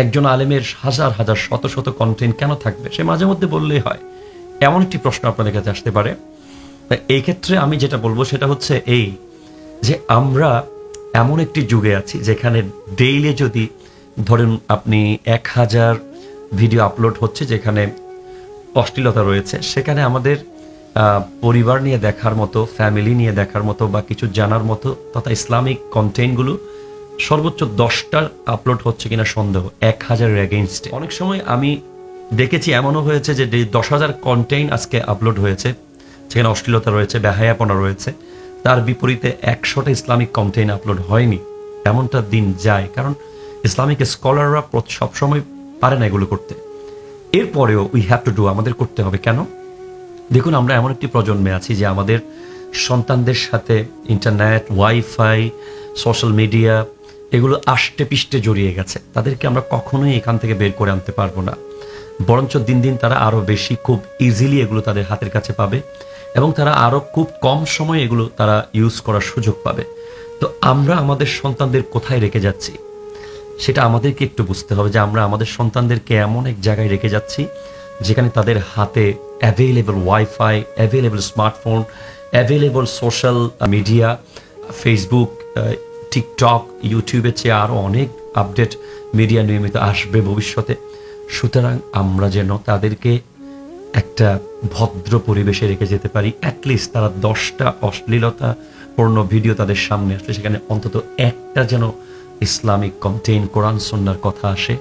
একজন আলেমের হাজার হাজার শত শত কন্টেন্ট কেন থাকবে? সে মাঝে মধ্যে বললেই হয়। এমন একটি প্রশ্ন আপনাদের কাছে আসতে পারে। এই ক্ষেত্রে আমি যেটা বলবো সেটা হচ্ছে এই যে আমরা এমন একটি যুগে আছি যেখানে ডেইলি যদি ধরেন আপনি 1000 ভিডিও আপলোড হচ্ছে যেখানে অশ্লীলতা রয়েছে, সেখানে আমাদের পরিবার নিয়ে দেখার মতো, ফ্যামিলি নিয়ে দেখার মতো বা কিছু জানার মতো তথা ইসলামিক কন্টেন্টগুলো সর্বোচ্চ 10টা আপলোড হচ্ছে কিনা সন্দেহ, 1000-এর এগেইনস্টে। অনেক সময় আমি দেখেছি এমনও হয়েছে যে 10,000 কন্টেন্ট আজকে আপলোড হয়েছে যেখানে অশ্লীলতা রয়েছে, বেহায়াপনা রয়েছে, তার বিপরীতে 100টা ইসলামিক কন্টেন্ট আপলোড হয়নি। এমনটা দিন যায়, কারণ ইসলামিক স্কলাররা সবসময় পারে না এগুলো করতে। এরপরেও উই হ্যাভ টু ডু, আমাদের করতে হবে। কেন? দেখুন, আমরা এমন একটি প্রজন্মে আছি যে আমাদের সন্তানদের সাথে ইন্টারনেট, ওয়াইফাই, সোশ্যাল মিডিয়া এগুলো আষ্টে পিষ্টে জড়িয়ে গেছে। তাদেরকে আমরা কখনোই এখান থেকে বের করে আনতে পারবো না। বরঞ্চ দিন দিন তারা আরও বেশি, খুব ইজিলি এগুলো তাদের হাতের কাছে পাবে এবং তারা আরও খুব কম সময়ে এগুলো তারা ইউজ করার সুযোগ পাবে। তো আমরা আমাদের সন্তানদের কোথায় রেখে যাচ্ছি সেটা আমাদেরকে একটু বুঝতে হবে, যে আমরা আমাদের সন্তানদেরকে এমন এক জায়গায় রেখে যাচ্ছি যেখানে তাদের হাতে available wifi, available smartphone, available social media, Facebook, TikTok, ইউটিউবের চেয়ে আরও অনেক আপডেট মিডিয়া নিয়মিত আসবে ভবিষ্যতে। সুতরাং আমরা যেন তাদেরকে একটা ভদ্র পরিবেশে রেখে যেতে পারি। অ্যাটলিস্ট তারা 10টা অশ্লীলতাপূর্ণ ভিডিও তাদের সামনে আসলে সেখানে অন্তত একটা যেন ইসলামিক কন্টেন্ট, কোরআন সুন্নাহর কথা আসে,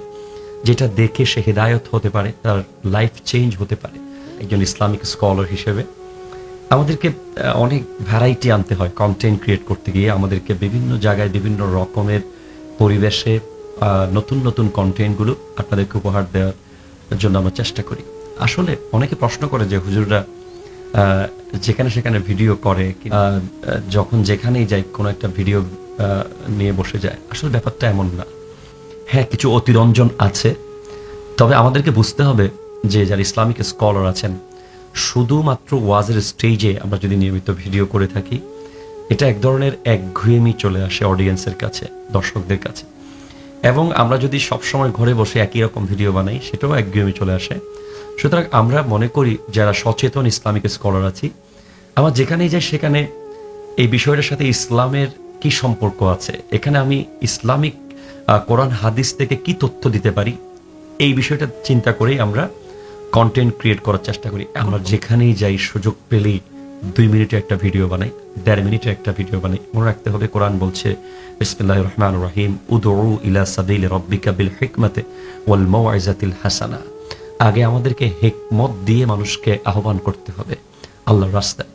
যেটা দেখে সে হেদায়ত হতে পারে, তার লাইফ চেঞ্জ হতে পারে। একজন ইসলামিক স্কলার হিসেবে আমাদেরকে অনেক ভ্যারাইটি আনতে হয় কন্টেন্ট ক্রিয়েট করতে গিয়ে। আমাদেরকে বিভিন্ন জায়গায় বিভিন্ন রকমের পরিবেশে নতুন নতুন কন্টেন্টগুলো আপনাদেরকে উপহার দেওয়ার জন্য আমরা চেষ্টা করি। আসলে অনেকে প্রশ্ন করে যে হুজুররা যেখানে সেখানে ভিডিও করে, যখন যেখানেই যাই কোনো একটা ভিডিও নিয়ে বসে যায়। আসলে ব্যাপারটা এমন না। হ্যাঁ, কিছু অতিরঞ্জন আছে, তবে আমাদেরকে বুঝতে হবে যে যারা ইসলামিক স্কলার আছেন, শুধুমাত্র ওয়াজের স্টেজে আমরা যদি নিয়মিত ভিডিও করে থাকি, এটা এক ধরনের একঘেয়েমি চলে আসে অডিয়েন্সের কাছে, দর্শকদের কাছে। এবং আমরা যদি সবসময় ঘরে বসে একই রকম ভিডিও বানাই, সেটাও একঘেয়েমি চলে আসে। সুতরাং আমরা মনে করি যারা সচেতন ইসলামিক স্কলার আছি, আমার যেখানেই যাই সেখানে এই বিষয়টার সাথে ইসলামের কি সম্পর্ক আছে, এখানে আমি ইসলামিক কোরআন হাদিস থেকে কি তথ্য দিতে পারি, এই বিষয়টা চিন্তা করেই আমরা কন্টেন্ট ক্রিয়েট করার চেষ্টা করি। আমরা যেখানেই যাই সুযোগ পেলেই 2 মিনিটে একটা ভিডিও বানাই, 1.5 মিনিটে একটা ভিডিও বানাই। মনে রাখতে হবে কোরআন বলছে বিসমিল্লাহির রহমানির রহিম, উদউ ইলা সাবিলি রাব্বিকা বিল হিকমাতি ওয়াল মাউইজাতিল হাসানা। আগে আমাদেরকে হিকমত দিয়ে মানুষকে আহ্বান করতে হবে আল্লাহর রাস্তায়।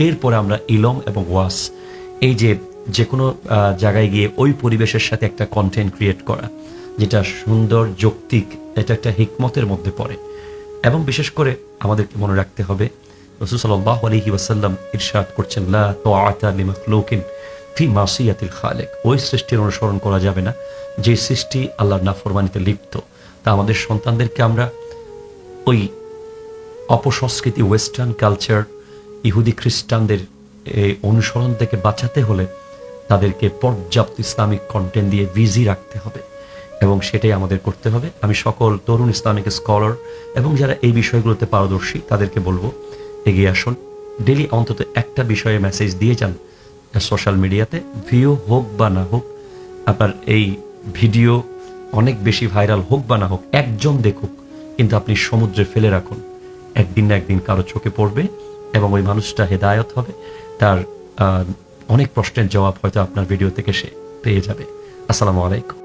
এরপরে আমরা ইলম এবং ওয়াজ, এই যে কোনো জায়গায় গিয়ে ওই পরিবেশের সাথে একটা কন্টেন্ট ক্রিয়েট করা যেটা সুন্দর, যৌক্তিক, এটা একটা হিকমতের মধ্যে পড়ে। এবং বিশেষ করে আমাদেরকে মনে রাখতে হবে রাসূল সাল্লাল্লাহু আলাইহি ওয়াসাল্লাম ইরশাদ করছেন, লা তাআতা লিমাখলুকিন ফি মাসিয়াতিল খালিক। ওই সৃষ্টির অনুসরণ করা যাবে না যে সৃষ্টি আল্লাহর নাফরমানিতে লিপ্ত। তা আমাদের সন্তানদেরকে আমরা ওই অপসংস্কৃতি, ওয়েস্টার্ন কালচার, ইহুদি খ্রিস্টানদের এই অনুসরণ থেকে বাঁচাতে হলে তাদেরকে পর্যাপ্ত ইসলামিক কন্টেন্ট দিয়ে বিজি রাখতে হবে এবং সেটাই আমাদের করতে হবে। আমি সকল তরুণ ইসলামিক স্কলার এবং যারা এই বিষয়গুলোতে পারদর্শী তাদেরকে বলবো, এগিয়ে আসুন। ডেলি অন্তত একটা বিষয়ে মেসেজ দিয়ে যান সোশ্যাল মিডিয়াতে। ভিউ হোক বা না হোক, আপনার এই ভিডিও অনেক বেশি ভাইরাল হোক বা না হোক, একজন দেখুক, কিন্তু আপনি সমুদ্রে ফেলে রাখুন। একদিন না একদিন কারো চোখে পড়বে এবং ওই মানুষটা হেদায়ত হবে। তার অনেক প্রশ্নের জবাব হয়তো আপনার ভিডিও থেকে সে পেয়ে যাবে। আসসালামু আলাইকুম।